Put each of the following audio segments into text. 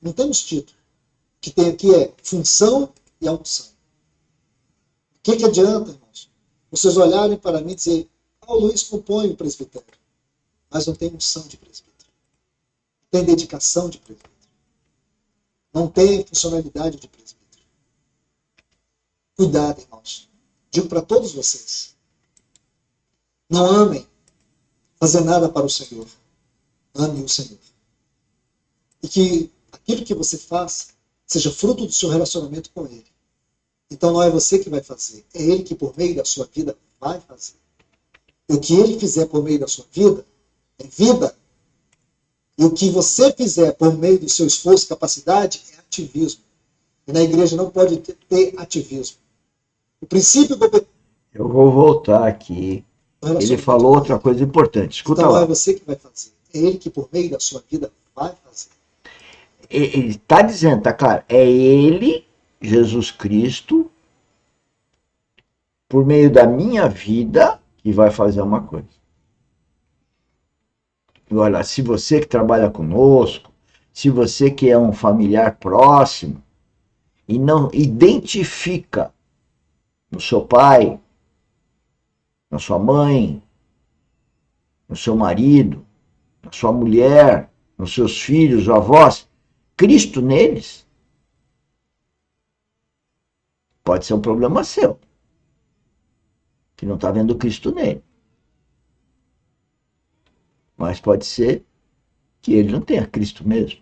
Não temos título. O que tem aqui é função e a unção. O que adianta, irmãos? Vocês olharem para mim e dizer, o Luiz compõe o presbitério, mas não tem unção de presbítero. Não tem dedicação de presbítero. Não tem funcionalidade de presbítero. Cuidado, irmãos. Digo para todos vocês. Não amem fazer nada para o Senhor. Ame o Senhor. E que aquilo que você faça seja fruto do seu relacionamento com Ele. Então não é você que vai fazer. É Ele que por meio da sua vida vai fazer. E o que Ele fizer por meio da sua vida é vida. E o que você fizer por meio do seu esforço e capacidade é ativismo. E na igreja não pode ter ativismo. O princípio do... Eu vou voltar aqui. Ele falou outra coisa importante. Escuta então lá. Não é você que vai fazer. É Ele que por meio da sua vida vai fazer. Ele está dizendo, tá claro, é Ele, Jesus Cristo, por meio da minha vida, que vai fazer uma coisa. Agora, se você que trabalha conosco, se você que é um familiar próximo, e não identifica no seu pai, na sua mãe, no seu marido, na sua mulher, nos seus filhos, avós, Cristo neles, pode ser um problema seu, que não está vendo Cristo nele. Mas pode ser que ele não tenha Cristo mesmo.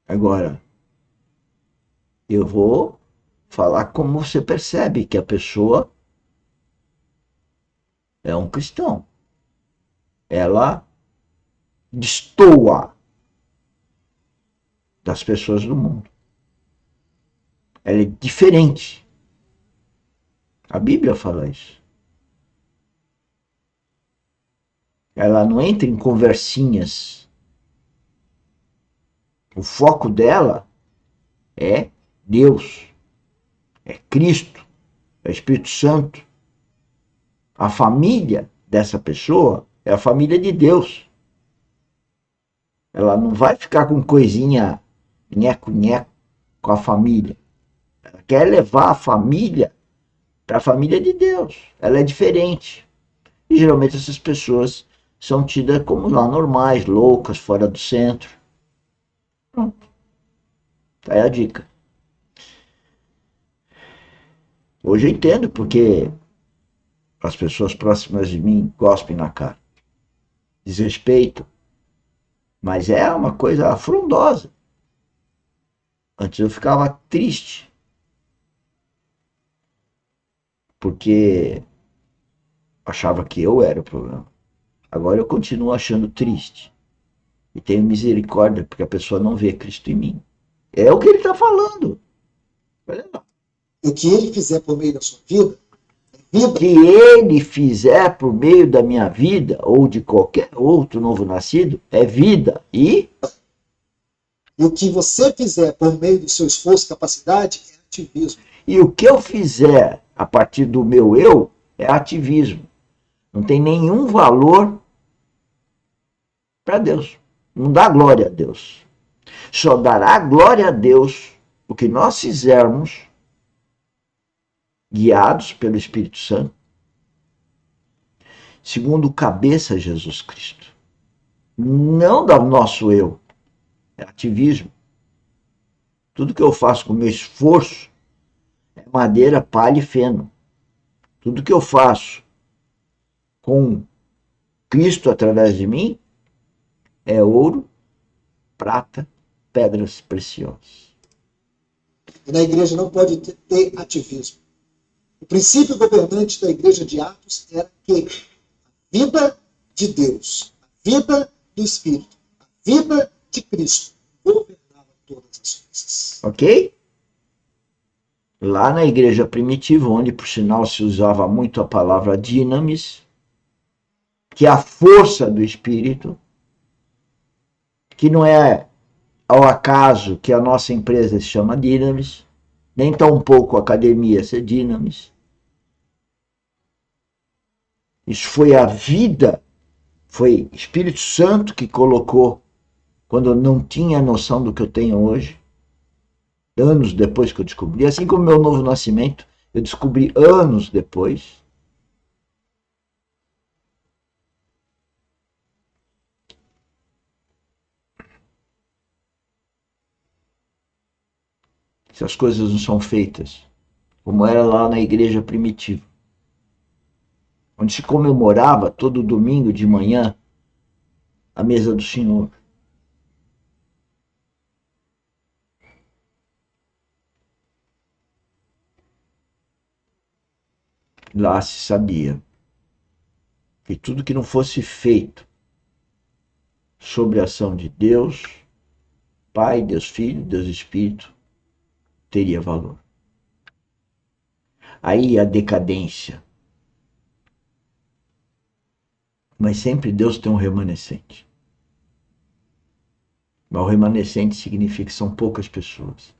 Agora, eu vou falar como você percebe que a pessoa é um cristão. Ela destoa das pessoas do mundo. Ela é diferente. A Bíblia fala isso. Ela não entra em conversinhas. O foco dela é Deus, é Cristo, é o Espírito Santo. A família dessa pessoa é a família de Deus. Ela não vai ficar com coisinha nheco-nheco com a família. Ela quer levar a família para a família de Deus. Ela é diferente. E geralmente essas pessoas são tidas como normais, loucas, fora do centro. Pronto. Tá aí a dica. Hoje eu entendo porque as pessoas próximas de mim cospem na cara. Desrespeitam. Mas é uma coisa afrontosa. Antes eu ficava triste. Porque achava que eu era o problema. Agora eu continuo achando triste. E tenho misericórdia porque a pessoa não vê Cristo em mim. É o que ele está falando. Olha lá. E o que ele fizer por meio da sua vida, O que ele fizer por meio da minha vida, ou de qualquer outro novo nascido, é vida. E o que você fizer por meio do seu esforço e capacidade é ativismo. E o que eu fizer a partir do meu eu é ativismo. Não tem nenhum valor para Deus. Não dá glória a Deus. Só dará glória a Deus o que nós fizermos guiados pelo Espírito Santo, segundo o cabeça Jesus Cristo. Não do nosso eu. É ativismo. Tudo que eu faço com meu esforço é madeira, palha e feno. Tudo que eu faço com Cristo através de mim é ouro, prata, pedras preciosas. E na igreja não pode ter ativismo. O princípio governante da igreja de Atos era que a vida de Deus, a vida do Espírito, a vida de Cristo governava todas as coisas. Ok? Lá na igreja primitiva, onde por sinal se usava muito a palavra dinamis, que é a força do Espírito, que não é ao acaso que a nossa empresa se chama Dinamis, nem tampouco a academia ser Dinamis. Isso foi a vida, foi Espírito Santo que colocou quando eu não tinha noção do que eu tenho hoje, anos depois que eu descobri, assim como meu novo nascimento, eu descobri anos depois. Se as coisas não são feitas, como era lá na igreja primitiva, onde se comemorava todo domingo de manhã a mesa do Senhor. Lá se sabia que tudo que não fosse feito sobre a ação de Deus, Pai, Deus Filho, Deus Espírito, teria valor. Aí a decadência. Mas sempre Deus tem um remanescente. Mas o remanescente significa que são poucas pessoas.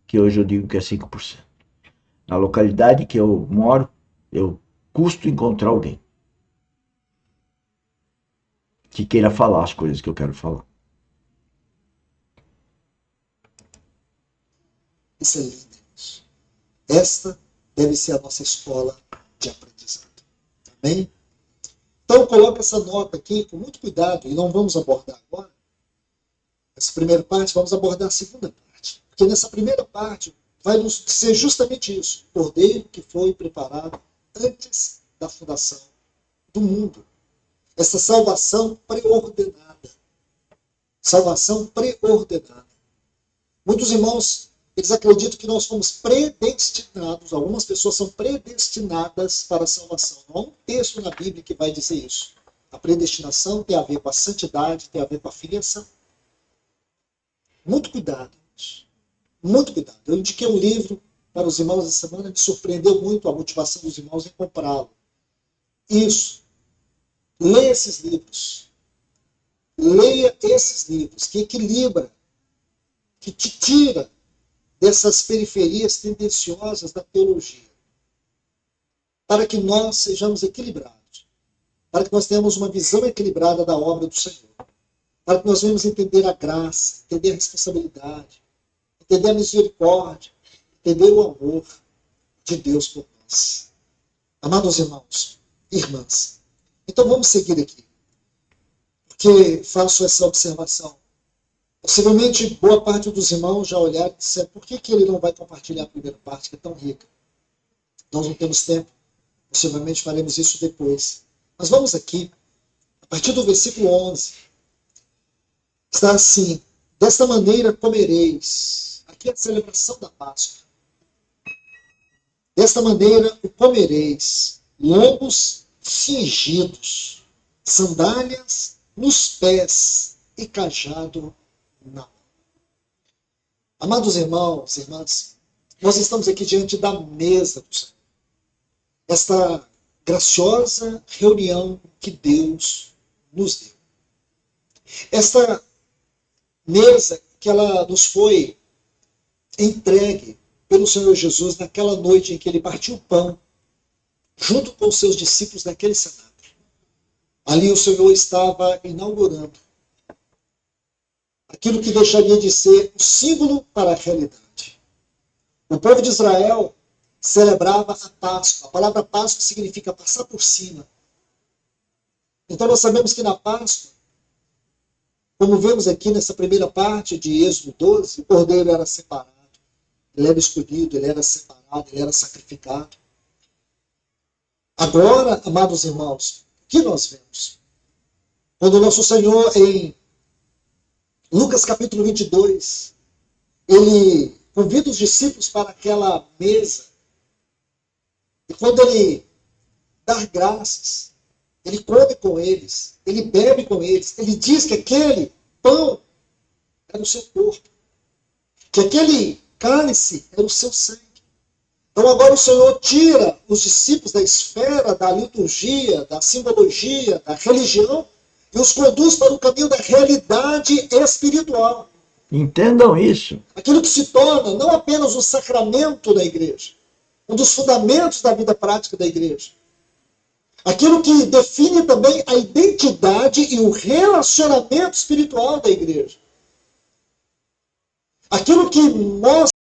Que hoje eu digo que é 5%. Na localidade que eu moro, eu custo encontrar alguém que queira falar as coisas que eu quero falar. Excelente. Esta deve ser a nossa escola de aprendizado. Amém? Então, coloca essa nota aqui com muito cuidado, e não vamos abordar agora essa primeira parte, vamos abordar a segunda parte. Porque nessa primeira parte vai nos dizer justamente isso: o cordeiro que foi preparado antes da fundação do mundo. Essa salvação preordenada. Salvação preordenada. Muitos irmãos, eles acreditam que nós fomos predestinados, algumas pessoas são predestinadas para a salvação. Não há um texto na Bíblia que vai dizer isso. A predestinação tem a ver com a santidade, tem a ver com a filiação. Muito cuidado, irmãos. Muito cuidado. Eu indiquei um livro para os irmãos essa semana, me surpreendeu muito a motivação dos irmãos em comprá-lo. Isso. Leia esses livros. Leia esses livros que equilibra, que te tira dessas periferias tendenciosas da teologia, para que nós sejamos equilibrados, para que nós tenhamos uma visão equilibrada da obra do Senhor, para que nós venhamos entender a graça, entender a responsabilidade, entender a misericórdia, entender o amor de Deus por nós. Amados irmãos e irmãs, então vamos seguir aqui, porque faço essa observação. Possivelmente, boa parte dos irmãos já olharam e disseram: por que ele não vai compartilhar a primeira parte, que é tão rica? Nós não temos tempo, possivelmente faremos isso depois. Mas vamos aqui, a partir do versículo 11, está assim: desta maneira comereis. Aqui é a celebração da Páscoa. Desta maneira o comereis, lombos cingidos, sandálias nos pés e cajado na mão. Amados irmãos e irmãs, nós estamos aqui diante da mesa do Senhor. Esta graciosa reunião que Deus nos deu. Esta mesa que ela nos foi entregue pelo Senhor Jesus naquela noite em que ele partiu o pão, junto com os seus discípulos naquele cenáculo. Ali o Senhor estava inaugurando aquilo que deixaria de ser o símbolo para a realidade. O povo de Israel celebrava a Páscoa. A palavra Páscoa significa passar por cima. Então nós sabemos que na Páscoa, como vemos aqui nessa primeira parte de Êxodo 12, o cordeiro era separado. Ele era escolhido, ele era separado, ele era sacrificado. Agora, amados irmãos, o que nós vemos? Quando o nosso Senhor, em Lucas capítulo 22, ele convida os discípulos para aquela mesa. E quando ele dá graças, ele come com eles, ele bebe com eles, ele diz que aquele pão era o seu corpo, que aquele cálice era o seu sangue. Então agora o Senhor tira os discípulos da esfera da liturgia, da simbologia, da religião, e os conduz para o caminho da realidade espiritual. Entendam isso. Aquilo que se torna não apenas um sacramento da igreja, um dos fundamentos da vida prática da igreja. Aquilo que define também a identidade e o relacionamento espiritual da igreja. Aquilo que mostra